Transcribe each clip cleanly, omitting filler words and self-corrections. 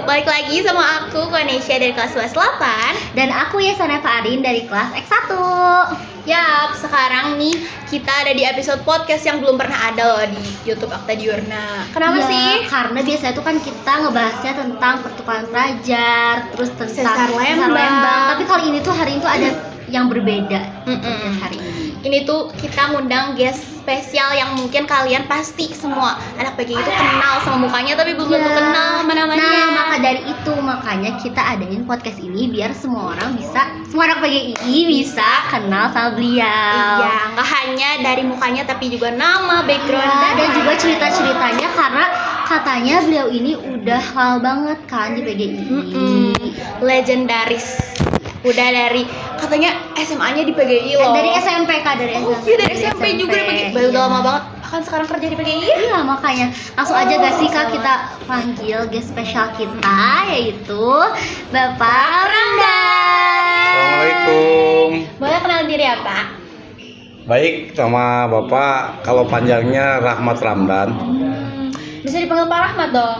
balik lagi sama aku, Vanesha dari kelas 8. Dan aku Yesana Farin dari kelas X1. Yap, sekarang nih kita ada di episode podcast yang belum pernah ada loh di YouTube Akta Diurna. Kenapa Ya, sih? Karena biasanya tuh kan kita ngebahasnya tentang pertukaran pelajar, terus tentang Sesar Lembang. Tapi kali ini tuh hari ini tuh ada yang berbeda. Mm-mm. Hari ini. Ini tuh kita ngundang guest spesial yang mungkin kalian pasti semua anak PGI itu kenal sama mukanya tapi belum tentu kenal sama namanya. Nah, maka dari itu makanya kita adain podcast ini biar semua anak PGI bisa kenal sama beliau. Iya, nggak hanya dari mukanya tapi juga nama, background, Dan juga cerita-ceritanya karena katanya beliau ini udah hal banget kan di PGI. legendaris. Udah dari katanya SMA-nya di PGI loh. Dari SMP Kak, dari Oh SMP. iya, dari SMP juga di PGI. Baru udah Iya. lama banget. Akan sekarang kerja di PGI. Iya, makanya langsung aja gak sih Kak kita panggil guest spesial kita, yaitu Bapak Ramdan. Assalamualaikum. Boleh kenal diri ya, Pak? Baik, nama Bapak kalau panjangnya Rahmat Ramdan. Bisa dipanggil Pak Rahmat dong.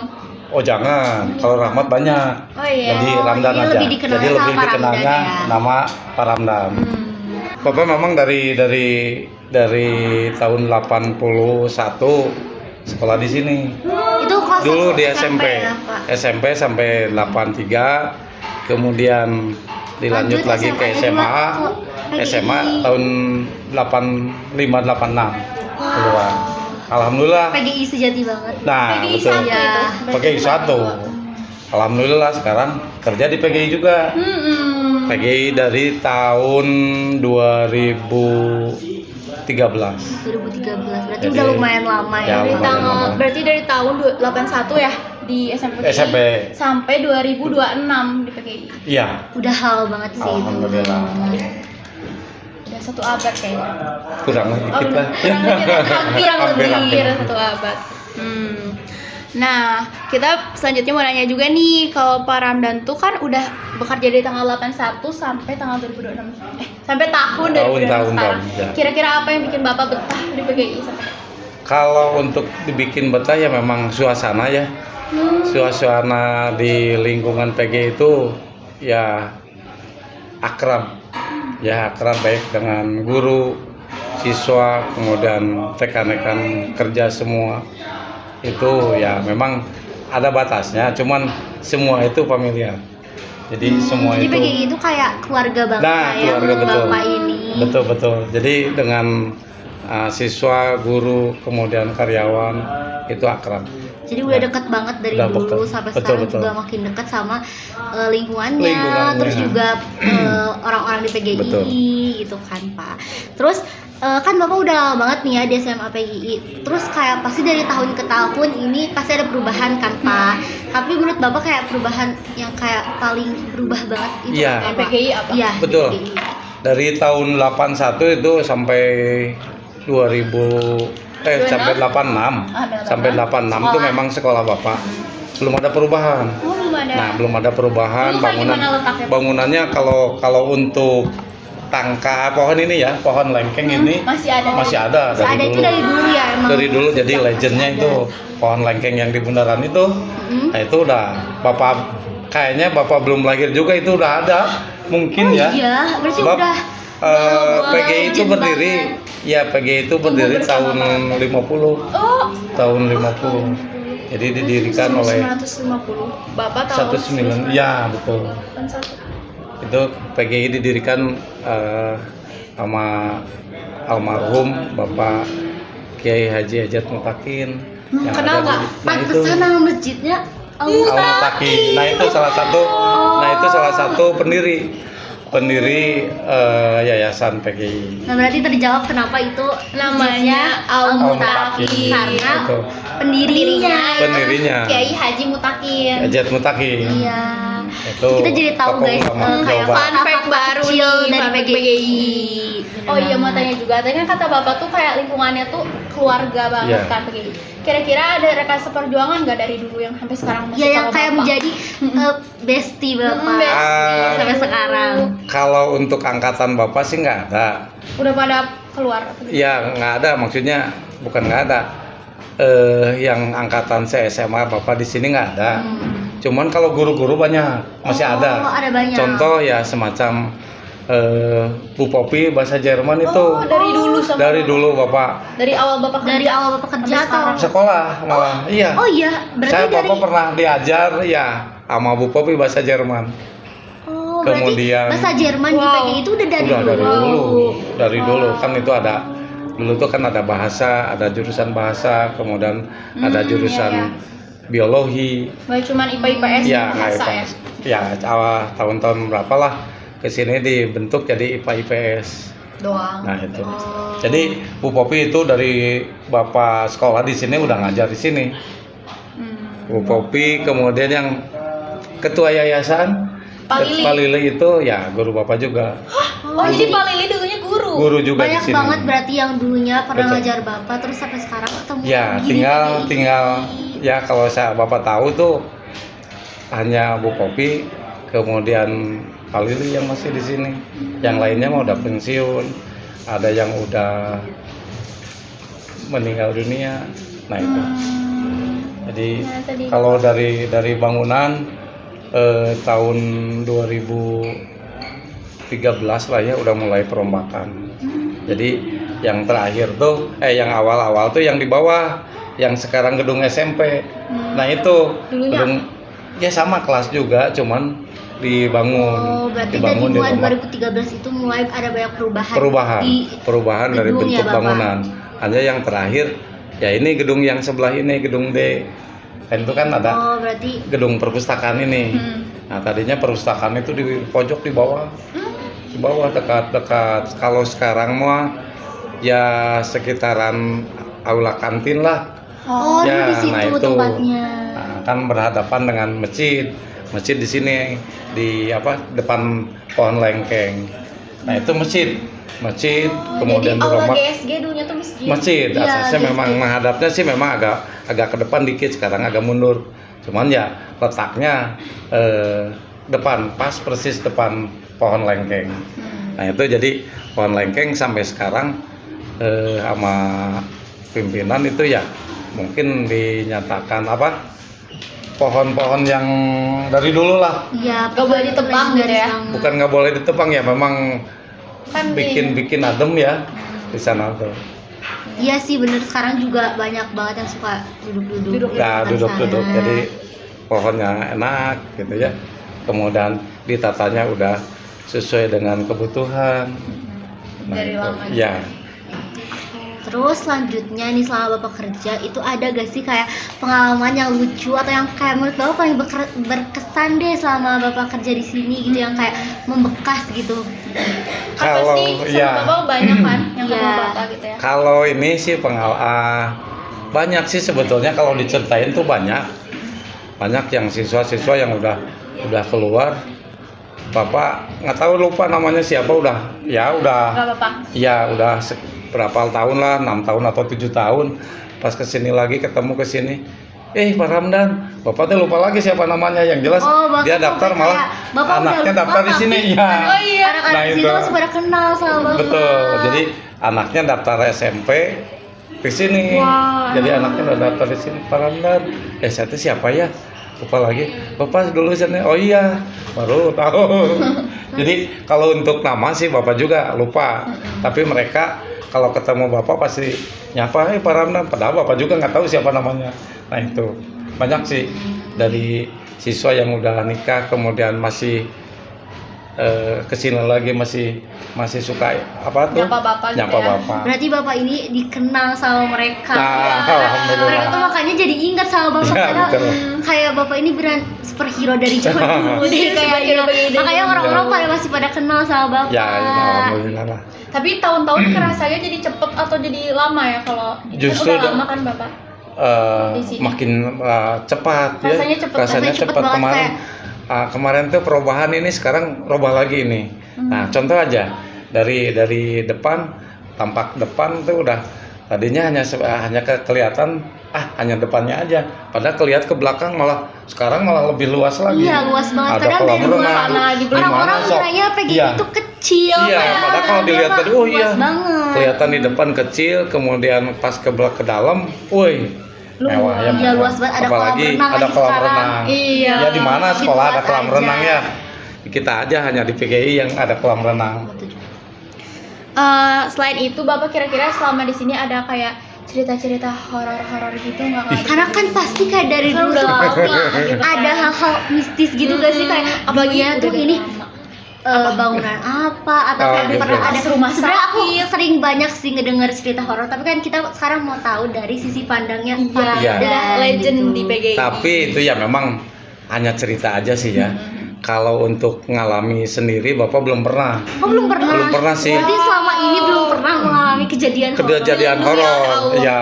Oh jangan, kalau Rahmat banyak. Oh iya. Jadi Ramdan iya, aja. lebih dikenalnya Jadi sama lebih Pak dikenalnya Ramdan ya. nama Pak Ramdan. Bapak memang dari tahun 81 sekolah di sini. Itu kelas Dulu satu di SMP. ya, Pak. SMP sampai 83, kemudian dilanjut Lanjut lagi ke SMA SMA. ke PGI. SMA tahun 85 86 keluar. Alhamdulillah. PGI sejati banget. Nah, PGI betul. satu Ya. itu. PGI 1. Alhamdulillah sekarang kerja di PGI juga. PGI dari tahun 2013. 2013. Berarti Jadi, udah lumayan lama ya. ya, lumayan. Berarti dari tahun 81 ya di SMP. SMP. Sampai 2026 di PGI. Iya, Udah hal banget sih itu. alhamdulillah. Udah 1 abad kayaknya. Kurang lagi Oh, kita. hampir satu abad. Nah, kita selanjutnya mau nanya juga nih, kalau Pak Ramdan tuh kan udah bekerja dari tanggal 81 sampai tanggal 2026. Sampai tahun 2026 sekarang. ya. Kira-kira apa yang bikin Bapak betah di PGI sampai? Kalau untuk dibikin betah ya memang suasana ya. Suasana di lingkungan PGI itu ya akrab. Ya akrab baik dengan guru, siswa, kemudian rekan-rekan kerja semua. Itu ya memang ada batasnya, cuman semua itu familiar. Jadi semua Jadi itu PGI itu kayak keluarga banget Nah, ya keluarga, menurut betul. Bapak ini. betul. Jadi dengan siswa, guru, kemudian karyawan itu akrab. Jadi udah deket banget dari Udah dulu deket. sampai Betul, sekarang betul. juga makin deket sama lingkungannya, Lingkungannya. terus juga orang-orang di PGI Betul. gitu kan Pak. Terus kan Bapak udah lama banget nih ya di SMA PGI. Terus kayak pasti dari tahun ke tahun ini pasti ada perubahan kan Pak. Tapi menurut Bapak kayak perubahan yang kayak paling berubah banget itu Iya. apa? PGI apa? Iya, di Betul. PGI. Dari tahun 81 itu sampai 2000 sampai 86. Sampai 86 itu memang sekolah Bapak. Belum ada perubahan. Oh, belum ada. Nah, belum ada perubahan. Dulu kayak gimana letaknya, Pak? Bangunannya kalau untuk tangka pohon ini ya, pohon lengkeng ini Masih ada. masih ada Masih ada itu dulu. dari dulu ya emang. Dari dulu jadi Masih legendnya ada. itu pohon lengkeng yang di bundaran itu. Nah, itu udah Bapak kayaknya Bapak belum lahir juga itu udah ada. Mungkin ya. Iya, berarti Sebab, udah PGI itu legend berdiri ya PGI itu berdiri bersama tahun Pak. 50 Oh, tahun 50 jadi didirikan oleh 1950. Bapak tahun 19 ya betul 1981. itu PGI didirikan sama almarhum Bapak Kiai Haji Hajat Mutakin yang Kenal ada nggak? nah itu pantesan nama masjidnya Al-Mutakin nah itu salah satu pendiri yayasan PGI. Nah berarti terjawab kenapa itu Namanya Al-Mutakin. Al-Mutakin. Karena Betul. Pendirinya Kiai Haji Mutakin. Hajat Mutakin. Iya. Itu Kita jadi tahu tokoh guys utama kayak Jawa fun Barat. fact baru kecil nih, dari fun fact PGI. Oh iya, mau tanya juga. Tadi kan kata Bapak tuh kayak lingkungannya tuh keluarga banget Iya. kan PGI. Kira-kira ada rekan seperjuangan nggak dari dulu yang sampai sekarang masih Ya yang sama kayak Bapak? menjadi bestie Bapak Bestie. sampai sekarang. Kalau untuk angkatan Bapak sih nggak ada. Udah pada keluar. Ya nggak ada, maksudnya bukan nggak ada. Yang angkatan saya SMA Bapak di sini nggak ada. Cuman kalau guru-guru banyak masih Oh, ada. ada banyak. Contoh ya semacam Bu Popi bahasa Jerman itu Oh, dari dulu sama dari Bapak? dulu Bapak Dari awal Bapak Dari kerja awal Bapak kerja sampai atau? sekarang? sekolah malah. Iya. Oh iya, berarti Saya dari Bapak pernah diajar ya sama Bu Popi bahasa Jerman. Oh, berarti Kemudian- bahasa Jerman di Wow. PGI itu udah dari Udah dulu. dari dulu kan itu ada dulu tuh kan ada bahasa, ada jurusan bahasa, kemudian ada jurusan iya. biologi. Nggak cuma IPA IPS Ya, bahasa ya. ya awal tahun-tahun berapa lah kesini dibentuk jadi IPA IPS. Doang. Nah itu. Oh. Jadi Bu Popi itu dari bapak sekolah di sini udah ngajar di sini. Bu Popi, kemudian yang ketua yayasan Pak Lili. Pak Lili itu ya guru bapak juga. Oh, jadi Pak Lili dulunya guru. Guru juga Banyak di sini. banget berarti yang dulunya pernah Betul. ngajar Bapak terus sampai sekarang ketemu Ya, gini PGI. tinggal ya kalau saya bapak tahu tuh hanya Bu Popi, kemudian Pak Lili yang masih di sini. Yang lainnya mau udah pensiun, ada yang udah meninggal dunia. Nah itu. Jadi Nah, sedih. kalau dari bangunan tahun 2013 lah ya udah mulai perombakan. Jadi yang terakhir tuh yang awal-awal tuh yang di bawah, yang sekarang gedung SMP. Nah itu Dulunya? gedung ya sama kelas juga, cuman dibangun. Oh, berarti dari dibangun mulai dirombak. 2013 itu mulai ada banyak perubahan. perubahan dari gedung ya, bentuk Bapak? bangunan. Hanya yang terakhir ya ini gedung yang sebelah ini, gedung D. Dan itu kan ada Oh, berarti gedung perpustakaan ini. Nah, tadinya perpustakaan itu di pojok di bawah. Di bawah dekat-dekat. Kalau sekarang mah ya sekitaran aula kantin lah. oh, Ya, dulu di situ nah itu. tempatnya. Nah, kan berhadapan dengan masjid. Masjid di sini di depan pohon lengkeng. Nah, itu masjid. Masjid kemudian Jadi aula dirombak GSG dulunya tuh masjid. masjid. Iya, Asasnya gitu. memang menghadapnya sih memang agak ke depan dikit, sekarang agak mundur. Cuman ya letaknya depan, pas persis depan pohon lengkeng. Nah itu jadi pohon lengkeng sampai sekarang sama pimpinan itu ya mungkin dinyatakan pohon-pohon yang dari dulu lah, Iya, Nggak boleh ditebang gitu ya? banget. bukan nggak boleh ditebang ya, memang Kan bikin adem ya di sana tuh. Iya sih bener, sekarang juga banyak banget yang suka duduk-duduk. Nah, di depan duduk-duduk sana. jadi pohonnya enak gitu ya, kemudian ditatanya udah sesuai dengan kebutuhan. Dari itu. lama Ya Terus selanjutnya nih selama Bapak kerja itu ada gak sih kayak pengalaman yang lucu atau yang kayak menurut Bapak paling berkesan deh selama Bapak kerja di sini gitu, yang kayak membekas gitu. Kan Kalau- pasti sama ya. Bapak banyak kan yang Iya. sama Bapak gitu ya. kalau ini sih banyak sih sebetulnya, kalau diceritain tuh banyak yang siswa-siswa yang udah keluar. Bapak nggak tahu, lupa namanya siapa, udah Enggak apa-apa. ya udah berapa tahun lah, 6 tahun atau 7 tahun. Pas kesini lagi, ketemu kesini, Pak Ramdan, Bapak tuh lupa lagi siapa namanya. Yang jelas Oh, Bapak dia sampai daftar kayak malah Bapak udah anaknya lupa, daftar di sini tapi ya. Oh iya. Anak-anak Nah, di sini itu. masih pada kenal sama Bapak. Betul. Jadi anaknya daftar SMP di sini. Wah. Jadi anaknya udah daftar di sini. Pak Ramdan, saya tuh siapa ya? Lupa lagi. Bapak dulu sana. Oh iya, baru tahu. Jadi kalau untuk nama sih Bapak juga lupa. Tapi mereka kalau ketemu Bapak pasti nyapa, Pak Ramdan. Padahal Bapak juga nggak tahu siapa namanya. Nah itu banyak sih dari siswa yang udah nikah kemudian masih kesini lagi masih suka Nyapa Bapak gitu nyapa ya. Bapak. Berarti Bapak ini dikenal sama mereka. Nah, alhamdulillah. Mereka tuh makanya jadi ingat sama Bapak Ya, karena betul. kayak Bapak ini beneran superhero dari zaman dulu deh Superhero kayaknya. dari zaman Makanya dulu. orang-orang pada masih pada kenal sama Bapak. Ya, alhamdulillah lah. Tapi tahun-tahun kerasanya jadi cepet atau jadi lama ya kalau Justru udah lama kan Bapak? Di sini. Makin cepat ya. Rasanya cepet. Rasanya cepet cepat. banget, Kemarin tuh perubahan ini, sekarang robah lagi ini. Nah, contoh aja dari depan, tampak depan tuh udah tadinya hanya kelihatan hanya depannya aja. Padahal kelihatan ke belakang sekarang malah lebih luas lagi. Iya, luas banget. Ada Kadang kolam dari luar renang. sana di belakang. orang-orang Gimana, Sok? kiranya PGI Iya. itu kecil. Iya, padahal kalau dilihat tadi, oh iya, luas banget. kelihatan di depan kecil, kemudian pas ke dalam, woi, mewah ya. Iya, luas banget. Ada kolam Apalagi renang ada lagi kolam sekarang. renang. Iya. Ya di mana sekolah ada kolam Aja. renang ya. Kita aja hanya di PGI yang ada kolam renang. Selain itu Bapak kira-kira selama di sini ada kayak cerita-cerita horor-horor gitu nggak Kak? Karena kan pasti kayak dari Kan dulu udah lama pasti gitu kan. ada hal-hal mistis gitu gak sih kayak apalagi dulunya udah tuh dari ini lama. bangunan apa atau Oh, kayak gitu. pernah ada Rumah sebenarnya aku sakit. sering banyak sih ngedenger cerita horor tapi kan kita sekarang mau tahu dari sisi pandangnya Pak Iya. Udah Ridan, legend gitu. di PGI. Tapi itu ya memang hanya cerita aja sih ya. Kalau untuk ngalami sendiri Bapak belum pernah. Oh belum pernah. Belum pernah sih. Berarti selama ini belum pernah mengalami kejadian horor. Kejadian Ya horor. Allah. Ya.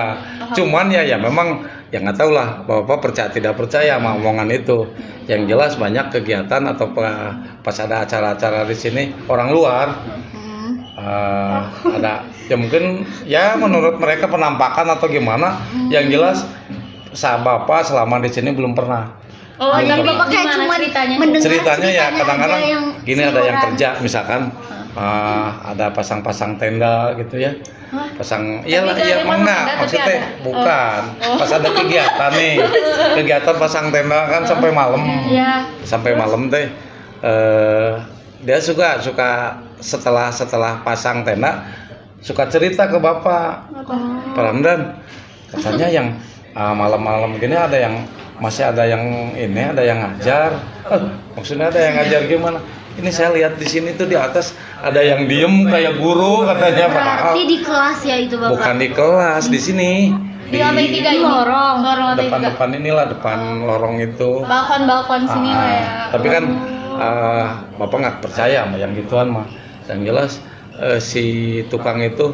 Cuman ya memang ya nggak tahu lah Bapak percaya tidak percaya sama omongan itu. Yang jelas banyak kegiatan atau pas ada acara-acara di sini orang luar Hmm. ada ya mungkin ya menurut mereka penampakan atau gimana. Yang jelas Bapak selama di sini belum pernah. Oh, Belum tapi pernah. Bapak kayak gimana cuma ceritanya? mendengar Ceritanya ya ceritanya kadang-kadang aja yang gini ada yang seliweran. kerja misalkan ada pasang-pasang tenda gitu ya. Hah? Pasang Tapi iyalah nggak iya ada emang pasang enggak tenda, tapi maksudnya ada. bukan Oh. pas ada kegiatan nih kegiatan pasang tenda kan sampai malam Iya. sampai malam teh dia suka setelah pasang tenda suka cerita ke bapak Pak Ramdan katanya yang malam-malam gini ada yang masih ada yang ini ada yang ngajar. Maksudnya ada yang ngajar gimana? Ini saya lihat di sini tuh di atas ada yang diem kayak guru katanya padahal Berarti di kelas ya itu Bapak. bukan di kelas di sini Di lantai 3 ini. lorong. lantai 3. depan inilah depan lorong itu. Balkon sini lah ya. Tapi kan bapak nggak percaya sama yang gituan mah. Yang jelas si tukang itu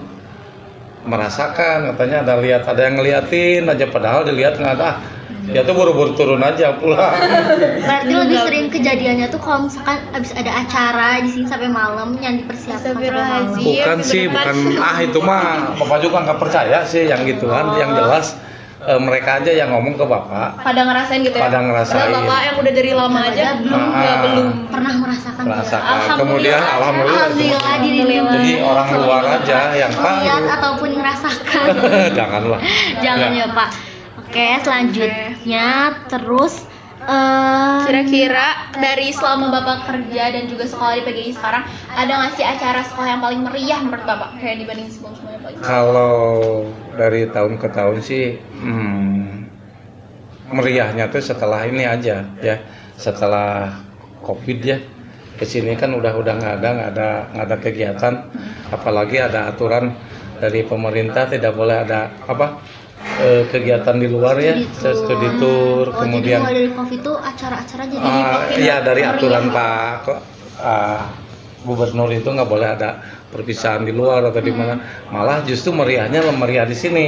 merasakan katanya ada yang ngeliatin aja padahal dilihat nggak ada. Dia tuh buru-buru turun aja pulang. Berarti lebih sering kejadiannya tuh kalau misalkan abis ada acara di sini sampai malam yang dipersiapkan sampai malam. Astagfirullahaladzim. Bukan sih, bukan itu mah bapak juga nggak percaya sih yang gituan. Yang jelas mereka aja yang ngomong ke bapak. Pada ngerasain gitu ya. Pada ngerasain. Padahal Bapak yang udah dari lama aja belum. Pernah merasakan Merasakan. Alhamdulillah. Kemudian alhamdulillah. Alhamdulillah diri Jadi orang luar aja yang lihat tahu. ataupun merasakan. Janganlah. Jangan ya Pak. Oke, selanjutnya terus Kira-kira dari selama Bapak kerja dan juga sekolah di PGI sekarang ada nggak sih acara sekolah yang paling meriah menurut Bapak kayak dibanding sebelum-sebelumnya Pak? Kalau dari tahun ke tahun sih meriahnya tuh setelah ini aja ya, setelah Covid ya. Kesini kan udah nggak ada kegiatan, apalagi ada aturan dari pemerintah tidak boleh ada kegiatan di luar ya, studi tour, Oh, kemudian jadi mulai dari Covid itu acara-acara jadi ya dari aturan Pak Gubernur itu nggak boleh ada perpisahan di luar atau di mana, malah justru meriahnya meriah di sini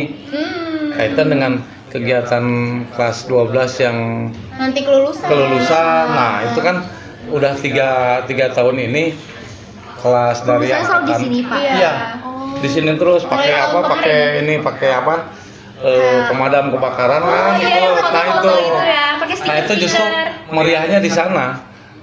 kaitan dengan kegiatan kelas 12 yang Nanti kelulusan. Nah itu kan udah tiga tahun ini kelas dari saya selalu di sini Pak. Iya. Di sini terus pakai Mulai apa? tahun Pakai apa? Pemadam kebakaran kan iya, gitu. Nah foto-foto itu. itu ya, pakai Nah itu justru stiker. meriahnya di sana.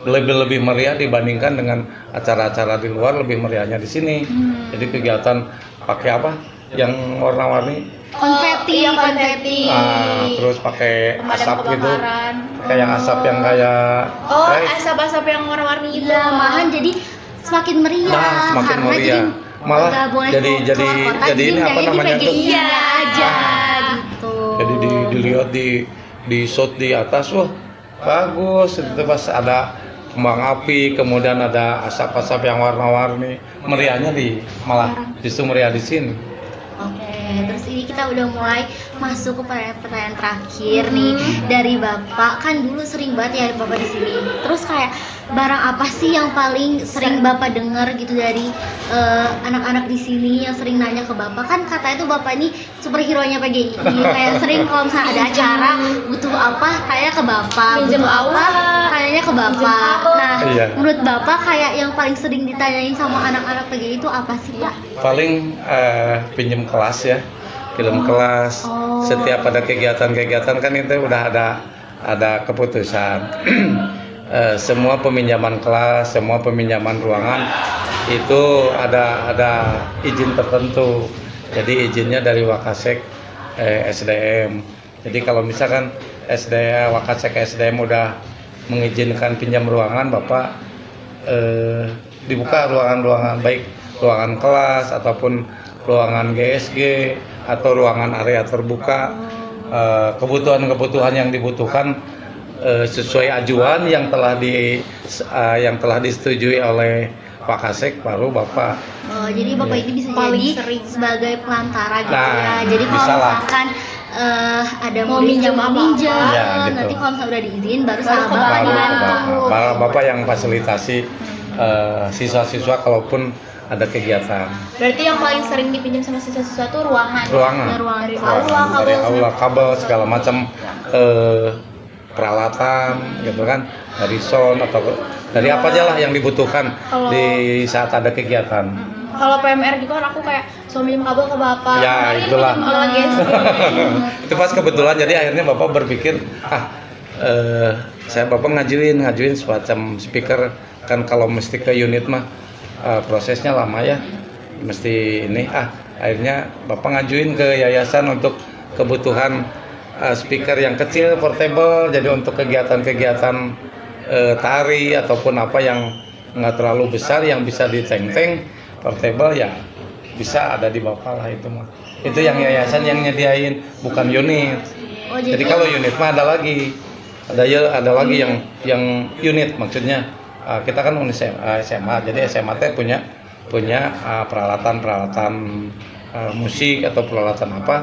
Lebih meriah dibandingkan dengan acara-acara di luar, lebih meriahnya di sini. Jadi kegiatan pakai apa? Yang warna-warni. Konfeti, Iya, konfeti. Terus pakai Pemadam asap gitu. kebakaran. Kayak asap yang kayak Oh, kayak- asap-asap yang warna-warni itu. Iya, malahan jadi semakin meriah. Nah, semakin karena meriah. Jadi Malah nggak boleh jadi keluar kota, jadi ini apa kayaknya namanya di tuh? PGI Iya. aja gitu. Jadi dilihat di shot di atas, wah bagus. Itu pas ada kembang api, kemudian ada asap-asap yang warna-warni. Meriahnya malah justru meriah di sini. Oke, terus ini kita udah mulai masuk ke pertanyaan terakhir nih dari Bapak. Kan dulu sering banget ya Bapak di sini. Terus kayak barang apa sih yang paling sering Bapak dengar gitu dari anak-anak di sini yang sering nanya ke Bapak? Kan katanya tuh Bapak ini superhero-nya PGI. Kayak sering kalau misalnya ada acara butuh apa kayak ke Bapak, Pinjem butuh apa aula, kayaknya ke Bapak. pinjem Nah, Iya. menurut Bapak kayak yang paling sering ditanyain sama anak-anak PGI itu apa sih Pak? Paling pinjem kelas ya, film kelas. Oh. Setiap ada kegiatan-kegiatan kan itu udah ada keputusan. Semua peminjaman kelas, semua peminjaman ruangan itu ada izin tertentu. Jadi izinnya dari Wakasek SDM. Jadi kalau misalkan Wakasek SDM udah mengizinkan pinjam ruangan, Bapak dibuka ruangan-ruangan, baik ruangan kelas ataupun ruangan GSG atau ruangan area terbuka, kebutuhan-kebutuhan yang dibutuhkan sesuai ajuan yang telah disetujui oleh Wakasek, baru Bapak. Oh, jadi Bapak ini bisa Paling jadi sering. sebagai pelantara gitu Nah, ya. Jadi kalau bisa lah. misalkan ada Mau murid minjem yang mau apa-apa. minjem, Ya, gitu. nanti kalau misalnya udah diizin baru Baru sama ke Bapak Bapak. dibantu. Bapak yang fasilitasi siswa-siswa kalaupun ada kegiatan. Berarti yang paling sering dipinjam sama siswa-siswa tuh ruangan. Ruangan. Ruangan Dari kelas. aula, Dari kabel, aula, kabel segala macam peralatan gitu kan, dari sound atau dari apa aja lah yang dibutuhkan Kalau- di saat ada kegiatan. Kalau PMR gitu kan aku kayak suami minjem kabel ke bapak. Ya, Kemarin itulah. minjem alat GSG. Itu pas kebetulan, jadi akhirnya Bapak berpikir saya Bapak ngajuin semacam speaker, kan kalau mesti ke unit mah prosesnya lama ya, mesti ini akhirnya Bapak ngajuin ke yayasan untuk kebutuhan speaker yang kecil portable, jadi untuk kegiatan-kegiatan tari ataupun apa yang nggak terlalu besar yang bisa diteng-teng portable ya bisa ada di Bapak lah itu mah. Itu yang yayasan yang nyediain, bukan unit. Oh, Jadi kalau unit mah ada lagi. Ada lagi yang unit, maksudnya kita kan SMA. Jadi SMA teh punya peralatan musik atau peralatan apa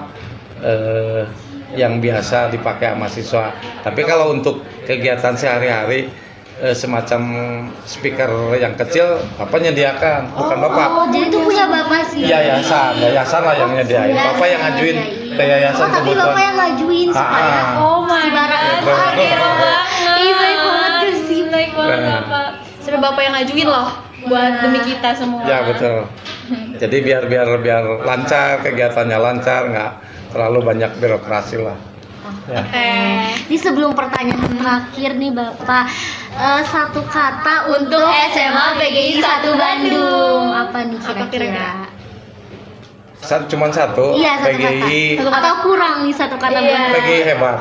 yang biasa dipakai sama siswa. Tapi kalau untuk kegiatan sehari-hari semacam speaker yang kecil Bapak nyediakan, bukan Bapak. Oh, jadi itu punya Bapak sih. Yayasan lah yang nyediain. Yayasan Bapak yang ngajuin ke yayasan Oh, tapi Bapak yang ngajuin supaya Oh my si Bara god, hero banget. Ih, baik banget ke sih. Baik banget Nah. Bapak. Sampai Bapak yang ngajuin loh buat demi kita semua. Ya betul. Jadi biar lancar kegiatannya, lancar, nggak terlalu banyak birokrasi lah. Ya. Ini sebelum pertanyaan terakhir nih Bapak, satu kata untuk SMA PGI 1 Bandung. Apa nih Apa kira-kira? Cuman satu, Iya, satu PGI, kata. Atau kurang nih satu kata Iya. buat PGI hebat.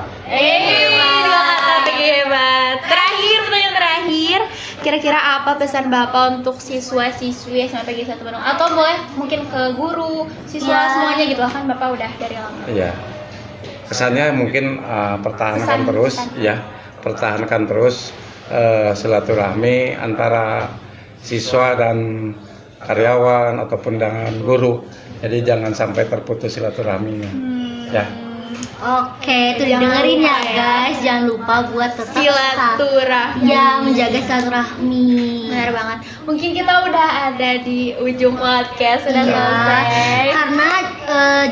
Dua kata PG hebat. Pertanyaan terakhir. Kira-kira apa pesan Bapak untuk siswa-siswi SMA PGI 1 Bandung? Atau boleh mungkin ke guru, siswa Ya. semuanya gitu lah, kan Bapak udah dari lama. Iya. Kesannya mungkin pertahankan Pesan, terus, pesan. ya, pertahankan terus silaturahmi antara siswa dan karyawan ataupun dengan guru. Jadi jangan sampai terputus silaturahminya. Ya. Oke, tuh Jangan dengerin ya lupa ya. guys, jangan lupa buat tetap Silaturahmi. ya menjaga silaturahmi. Benar banget. Mungkin kita udah ada di ujung podcast, sudah Iya, selesai. karena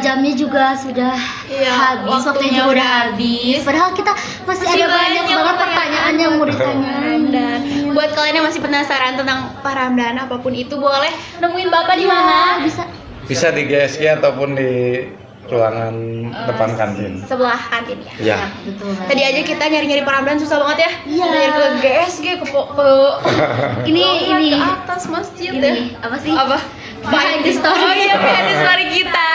jamnya juga sudah Iya, habis, waktunya waktunya juga udah udah habis. Padahal kita masih ada banyak banget pertanyaan yang mau ditanyain. Dan buat kalian yang masih penasaran tentang Pak Ramdan apapun itu, boleh nemuin Bapak di Iya, mana? bisa. Bisa di GSG ataupun di ruangan depan kantin. Sebelah kantin ya. Ya. Betul. Tadi aja kita nyari-nyari Pak Ramdan susah banget ya. Iya. Nyari ke GSG ke Ini ke atas masjid ya. ini apa sih? Apa? Behind the story. Oh iya, behind the story kita.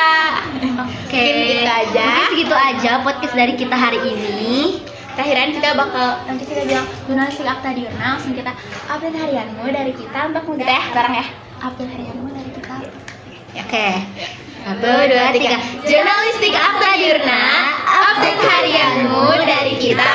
Oke. Mungkin gitu aja. Mungkin segitu aja podcast dari kita hari ini. Terakhiran kita bakal nanti kita bilang jurnalistik akta diurna, langsung kita update harianmu dari kita untuk kita ya bareng ya. Update harianmu dari kita. Oke. 1, 2, 3. Jurnalistik akta diurna, update harianmu dari kita.